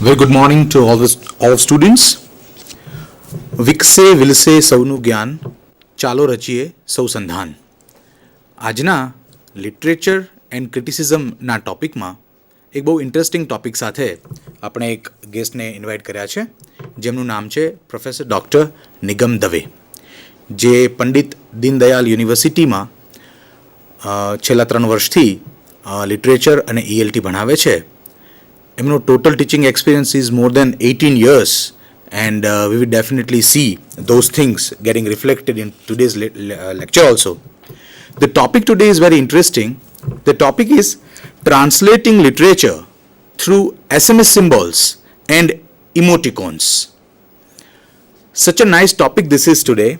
Very good morning to all students. વિકસે વિલસે સૌનું જ્ઞાન, ચાલો રચીએ સૌ સંધાન. આજના લિટરેચર એન્ડ ક્રિટિસિઝમના ટોપિકમાં એક બહુ ઇન્ટરેસ્ટિંગ ટોપિક સાથે આપણે એક ગેસ્ટને ઇન્વાઇટ કર્યા છે, જેમનું નામ છે પ્રોફેસર ડૉક્ટર નિગમ દવે, જે પંડિત દીનદયાલ યુનિવર્સિટીમાં છેલ્લા 3 વર્ષથી લિટરેચર અને ELT ભણાવે છે. એમનો total teaching experience is more than 18 years, and we will definitely see those things getting reflected in today's lecture also. The topic today is very interesting. The topic is translating literature through SMS symbols and emoticons. Such a nice topic this is today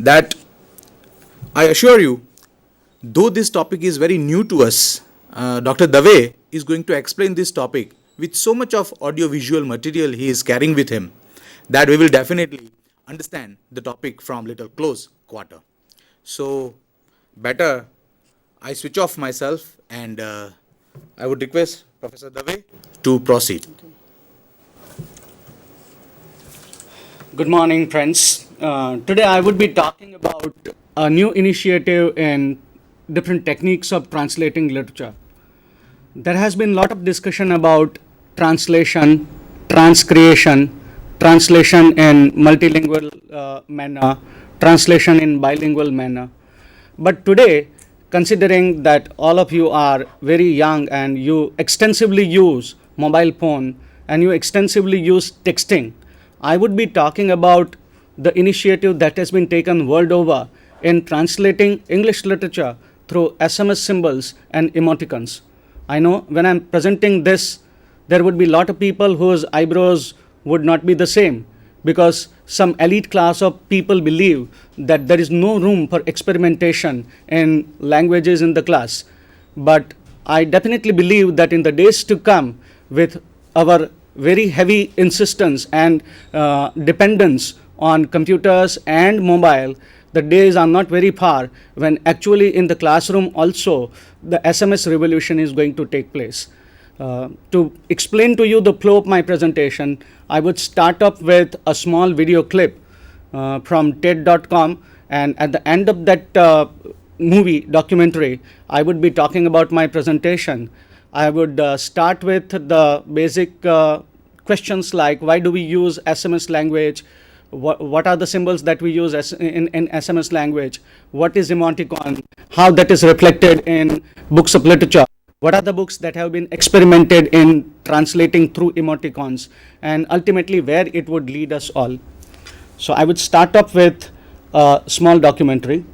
that I assure you, though this topic is very new to us, Dr. Dave is going to explain this topic with so much of audio-visual material he is carrying with him, that we will definitely understand the topic from little close quarter. So, better I switch off myself and I would request Professor Dave to proceed. Good morning, friends. Today I would be talking about a new initiative in different techniques of translating literature. There has been a lot of discussion about translation, transcreation, translation in multilingual manner, translation in bilingual manner. But today, considering that all of you are very young and you extensively use mobile phone and you extensively use texting, I would be talking about the initiative that has been taken world over in translating English literature through SMS symbols and emoticons. I know when I'm presenting this, there would be a lot of people whose eyebrows would not be the same, because some elite class of people believe that there is no room for experimentation in languages in the class. But I definitely believe that in the days to come, with our very heavy insistence and dependence on computers and mobile, the days are not very far when actually in the classroom also the SMS revolution is going to take place. To explain to you the flow of my presentation, I would start up with a small video clip from TED.com, and at the end of that movie documentary, I would be talking about my presentation. I would start with the basic questions like, why do we use SMS language? What are the symbols that we use in SMS language? What is emoticon? How that is reflected in books of literature? What are the books that have been experimented in translating through emoticons? And ultimately where it would lead us all. So I would start up with a small documentary.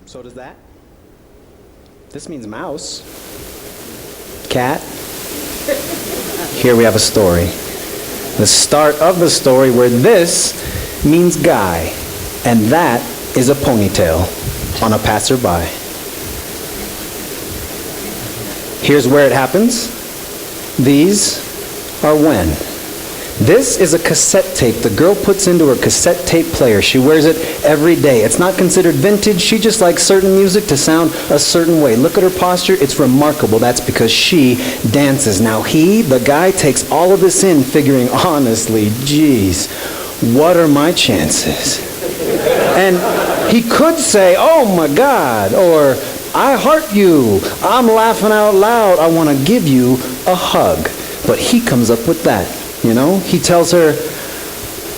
So does that. This means mouse. Cat. Here we have a story. The start of the story where this means guy, and that is a ponytail on a passerby. Here's where it happens. These are when. This is a cassette tape the girl puts into her cassette tape player. She wears it every day. It's not considered vintage. She just likes certain music to sound a certain way. Look at her posture. It's remarkable. That's because she dances. Now he, the guy, takes all of this in, figuring, honestly, geez, what are my chances? And he could say, oh my God, or I heart you. I'm laughing out loud. I want to give you a hug. But he comes up with that. You know, he tells her,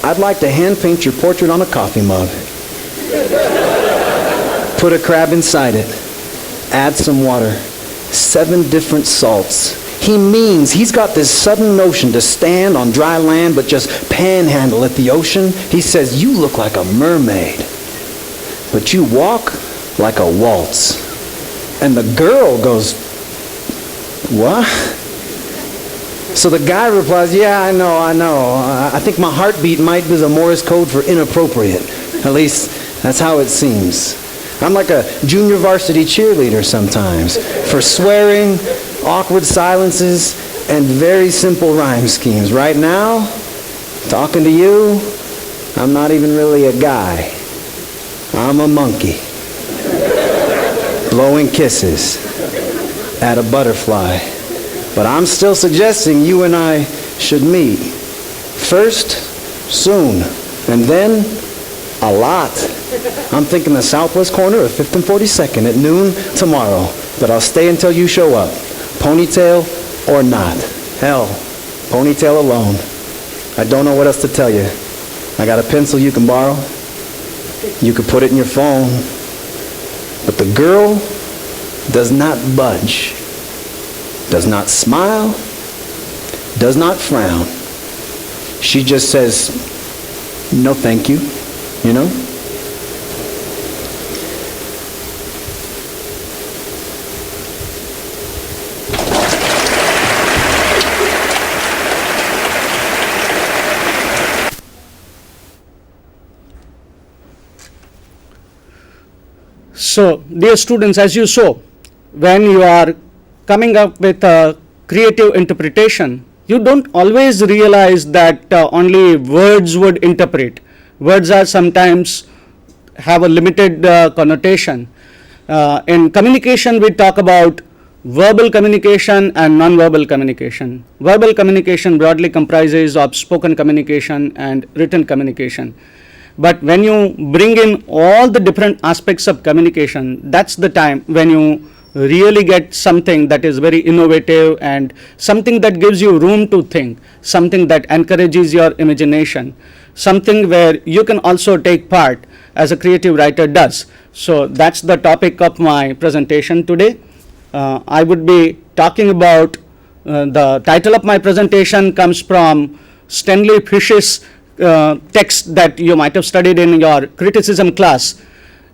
I'd like to hand paint your portrait on a coffee mug. Put a crab inside it. Add some water. 7 different salts. He means he's got this sudden notion to stand on dry land but just panhandle at the ocean. He says, you look like a mermaid, but you walk like a waltz. And the girl goes, what? So the guy replies, yeah, I know. I think my heartbeat might be the Morse code for inappropriate. At least, that's how it seems. I'm like a junior varsity cheerleader sometimes for swearing, awkward silences, and very simple rhyme schemes. Right now, talking to you, I'm not even really a guy. I'm a monkey. Blowing kisses at a butterfly. But I'm still suggesting you and I should meet. First, soon, and then a lot. I'm thinking the southwest corner of 5th and 42nd at noon tomorrow, but I'll stay until you show up. Ponytail or not. Hell, ponytail alone. I don't know what else to tell you. I got a pencil you can borrow. You could put it in your phone. But the girl does not budge, does not smile, does not frown. She just says, no thank you, you know? So, dear students, as you saw, when you are coming up with a creative interpretation, you don't always realize that only words would interpret. Words are sometimes have a limited connotation. In communication, we talk about verbal communication and non-verbal communication. Verbal communication broadly comprises of spoken communication and written communication. But when you bring in all the different aspects of communication, that's the time when you really get something that is very innovative and something that gives you room to think, something that encourages your imagination, something where you can also take part as a creative writer does. So that's the topic of my presentation today. I would be talking about the title of my presentation comes from Stanley Fish's text that you might have studied in your criticism class.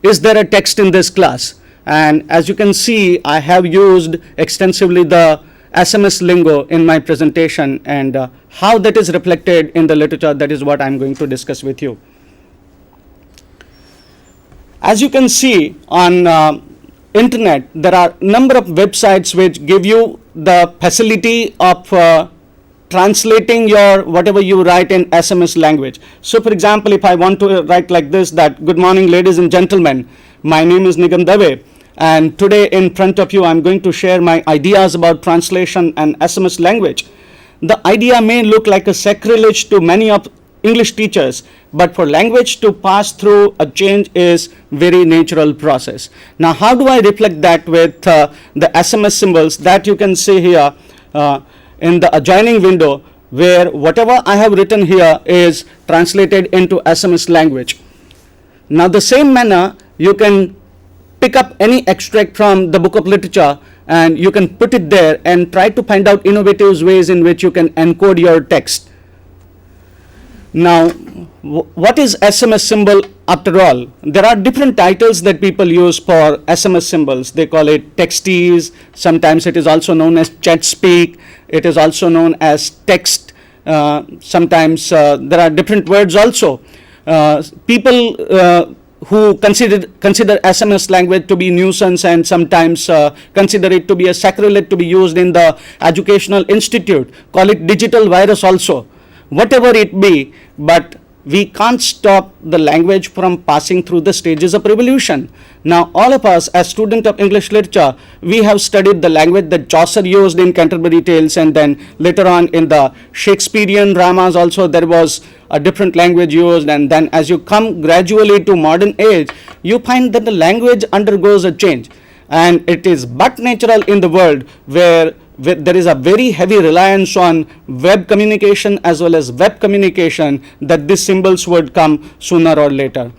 Is there a text in this class? And as you can see, I have used extensively the SMS lingo in my presentation, and how that is reflected in the literature, that is what I'm going to discuss with you. As you can see on internet, there are a number of websites which give you the facility of translating your whatever you write in SMS language. So for example, if I want to write like this, that good morning ladies and gentlemen, my name is Nigam Dave, and today in front of you I'm going to share my ideas about translation and SMS language. The idea may look like a sacrilege to many of English teachers, but for language to pass through a change is very natural process. Now how do I reflect that with the SMS symbols that you can see here in the adjoining window, where whatever I have written here is translated into SMS language. Now the same manner, you can pick up any extract from the book of literature and you can put it there and try to find out innovative ways in which you can encode your text. Now, what is SMS symbol after all? There are different titles that people use for SMS symbols. They call it texties, sometimes it is also known as chat speak, it is also known as text, sometimes there are different words also. People who consider SMS language to be nuisance and sometimes consider it to be a sacrilege to be used in the educational institute, call it digital virus also. Whatever it be, but we can't stop the language from passing through the stages of revolution. Now all of us as students of English literature, we have studied the language that Chaucer used in Canterbury Tales, and then later on in the Shakespearean dramas also there was a different language used, and then as you come gradually to modern age, you find that the language undergoes a change, and it is but natural in the world where there is a very heavy reliance on web communication as well as web communication that these symbols would come sooner or later.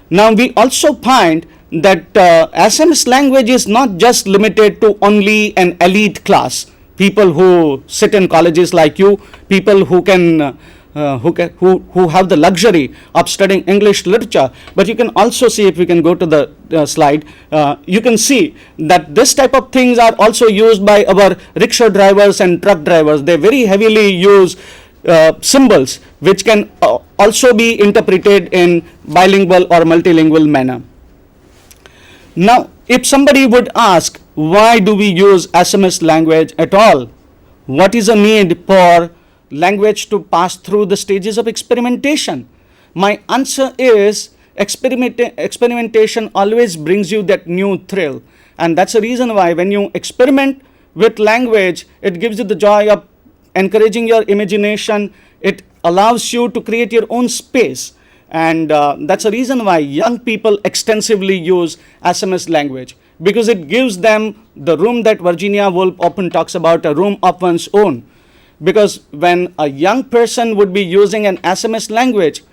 Now we also find that SMS language is not just limited to only an elite class, people who sit in colleges like you, people who can who have the luxury of studying English literature. But you can also see, if we can go to the slide, you can see that this type of things are also used by our rickshaw drivers and truck drivers. They very heavily use symbols which can also be interpreted in bilingual or multilingual manner. Now, if somebody would ask, why do we use SMS language at all? What is the need for language to pass through the stages of experimentation? My answer is experimentation always brings you that new thrill. And that's the reason why when you experiment with language, it gives you the joy of encouraging your imagination. It allows you to create your own space. And that's the reason why young people extensively use SMS language, because it gives them the room that Virginia Woolf often talks about, a room of one's own. Because when a young person would be using an SMS language,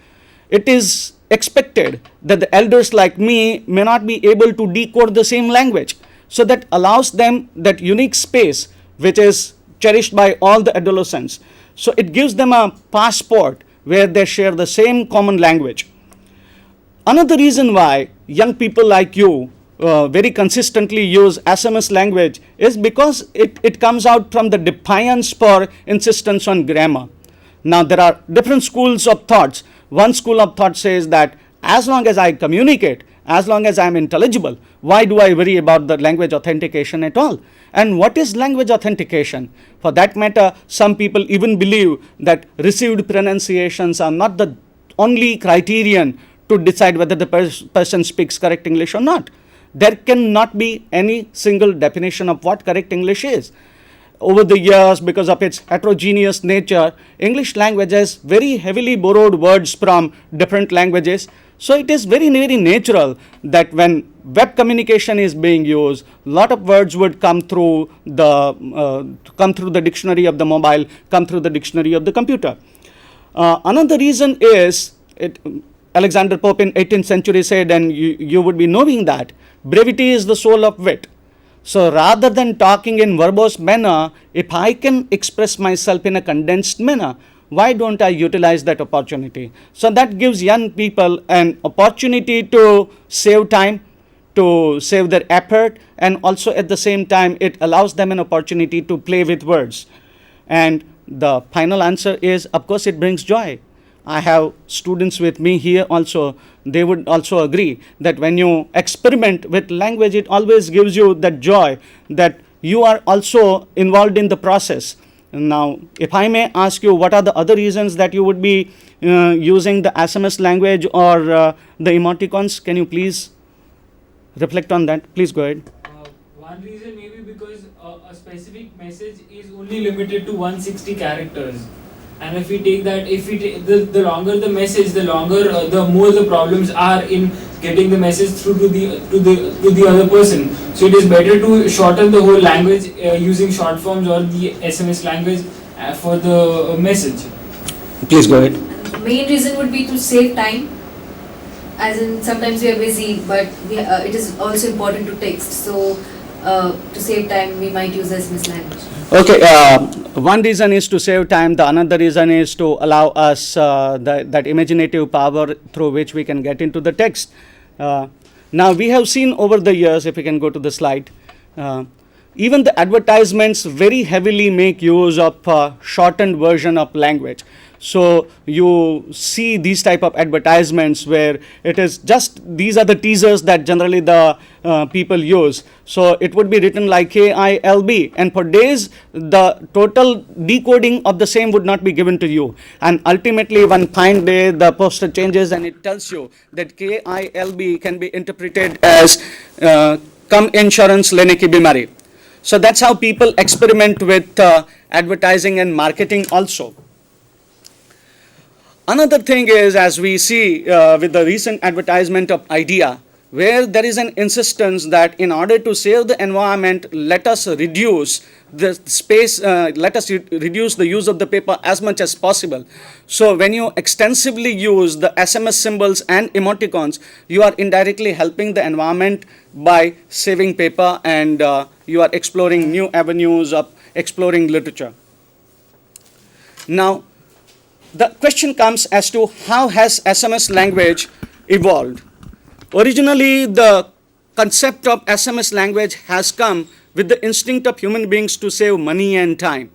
it is expected that the elders like me may not be able to decode the same language. So that allows them that unique space which is cherished by all the adolescents. So it gives them a passport where they share the same common language. Another reason why young people like you very consistently use SMS language is because it comes out from the defiance for insistence on grammar. Now, there are different schools of thoughts. One school of thought says that as long as I communicate, as long as I am intelligible, why do I worry about the language authentication at all? And what is language authentication? For that matter, some people even believe that received pronunciations are not the only criterion to decide whether the person speaks correct English or not. There cannot be any single definition of what correct English is. Over the years, because of its heterogeneous nature, English language has very heavily borrowed words from different languages. So it is very, very natural that when web communication is being used, a lot of words would come through the dictionary of the mobile, come through the dictionary of the computer. Another reason is, Alexander Pope in 18th century said, and you would be knowing that, brevity is the soul of wit. So rather than talking in verbose manner, if I can express myself in a condensed manner, why don't I utilize that opportunity? So that gives young people an opportunity to save time, to save their effort, and also at the same time, it allows them an opportunity to play with words. And the final answer is, of course, it brings joy. I have students with me here also. They would also agree that when you experiment with language, it always gives you that joy that you are also involved in the process. Now, if I may ask you, what are the other reasons that you would be using the SMS language or the emoticons? Can you please reflect on that? Please go ahead. One reason may be because a specific message is only limited to 160 characters. And if we take that, the longer the message, the more the problems are in getting the message through to the other person. So it is better to shorten the whole language using short forms or the SMS language for the message. Please go ahead. The main reason would be to save time, as in sometimes we are busy, but it is also important to text. So to save time, we might use SMS language. Okay, one reason is to save time. The another reason is to allow us that imaginative power through which we can get into the text. Now, we have seen over the years, if we can go to the slide, even the advertisements very heavily make use of shortened version of language. So you see these type of advertisements where it is just, these are the teasers that generally the people use. So it would be written like KILB, and for days the total decoding of the same would not be given to you. And ultimately one fine day the poster changes and it tells you that KILB can be interpreted as Kam Insurance Lene Ki Bimari. So that's how people experiment with advertising and marketing also. Another thing is, as we see with the recent advertisement of IDEA, where there is an insistence that in order to save the environment, let us reduce the space, let us reduce the use of the paper as much as possible. So when you extensively use the SMS symbols and emoticons, you are indirectly helping the environment by saving paper, and you are exploring new avenues of exploring literature. Now, the question comes as to how has SMS language evolved? Originally, the concept of SMS language has come with the instinct of human beings to save money and time.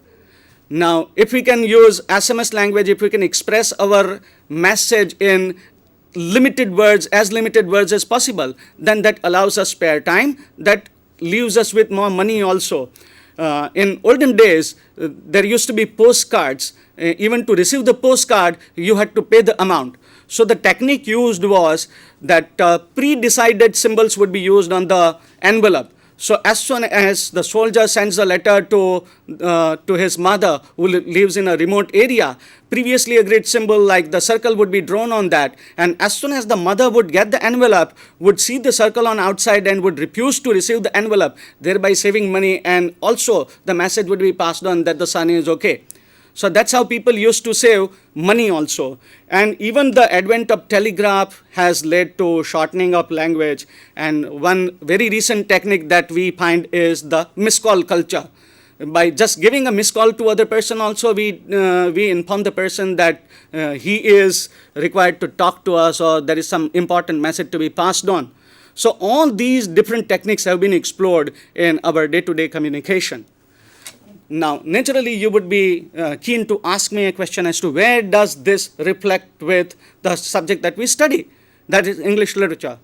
Now, if we can use SMS language, if we can express our message in limited words as possible, then that allows us spare time, that leaves us with more money also. In olden days, there used to be postcards. Even to receive the postcard, you had to pay the amount. So the technique used was that pre-decided symbols would be used on the envelope. So as soon as the soldier sends a letter to his mother who lives in a remote area, previously agreed symbol like the circle would be drawn on that, and as soon as the mother would get the envelope, would see the circle on outside and would refuse to receive the envelope, thereby saving money, and also the message would be passed on that the son is okay. So that's how people used to save money also. And even the advent of telegraph has led to shortening of language. And one very recent technique that we find is the missed call culture. By just giving a missed call to other person also, we inform the person that he is required to talk to us, or there is some important message to be passed on. So all these different techniques have been explored in our day-to-day communication. Now, naturally, you would be keen to ask me a question as to where does this reflect with the subject that we study, that is English literature.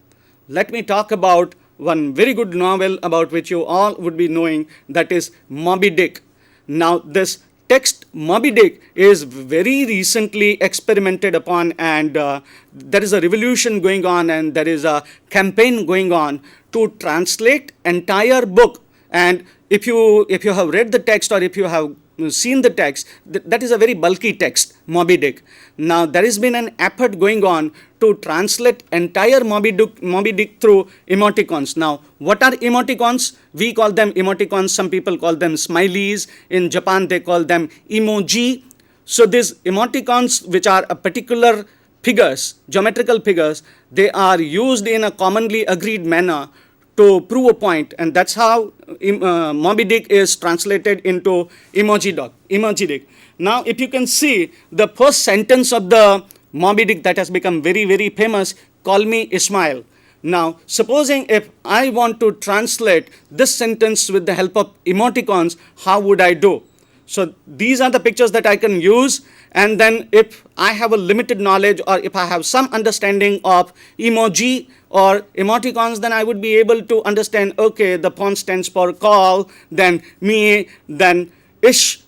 Let me talk about one very good novel about which you all would be knowing, that is Moby Dick. Now, this text Moby Dick is very recently experimented upon, and there is a revolution going on, and there is a campaign going on to translate entire book. And if you have read the text, or if you have seen the text, that is a very bulky text, Moby Dick. Now, there has been an effort going on to translate entire Moby Dick through emoticons. Now, what are emoticons? We call them emoticons. Some people call them smileys. In Japan, they call them emoji. So these emoticons, which are a particular figures, geometrical figures, they are used in a commonly agreed manner to prove a point, and that's how Moby Dick is translated into emoji Dick. Now, if you can see the first sentence of the Moby Dick that has become very, very famous, call me Ismail. Now, supposing if I want to translate this sentence with the help of emoticons, how would I do? So these are the pictures that I can use, and then if I have a limited knowledge, or if I have some understanding of emoji or emoticons, then I would be able to understand, okay, the font stands for call, then me, then ish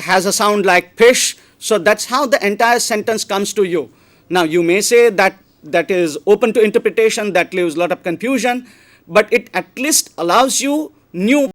has a sound like fish. So that's how the entire sentence comes to you. Now, you may say that that is open to interpretation, that leaves a lot of confusion, but it at least allows you new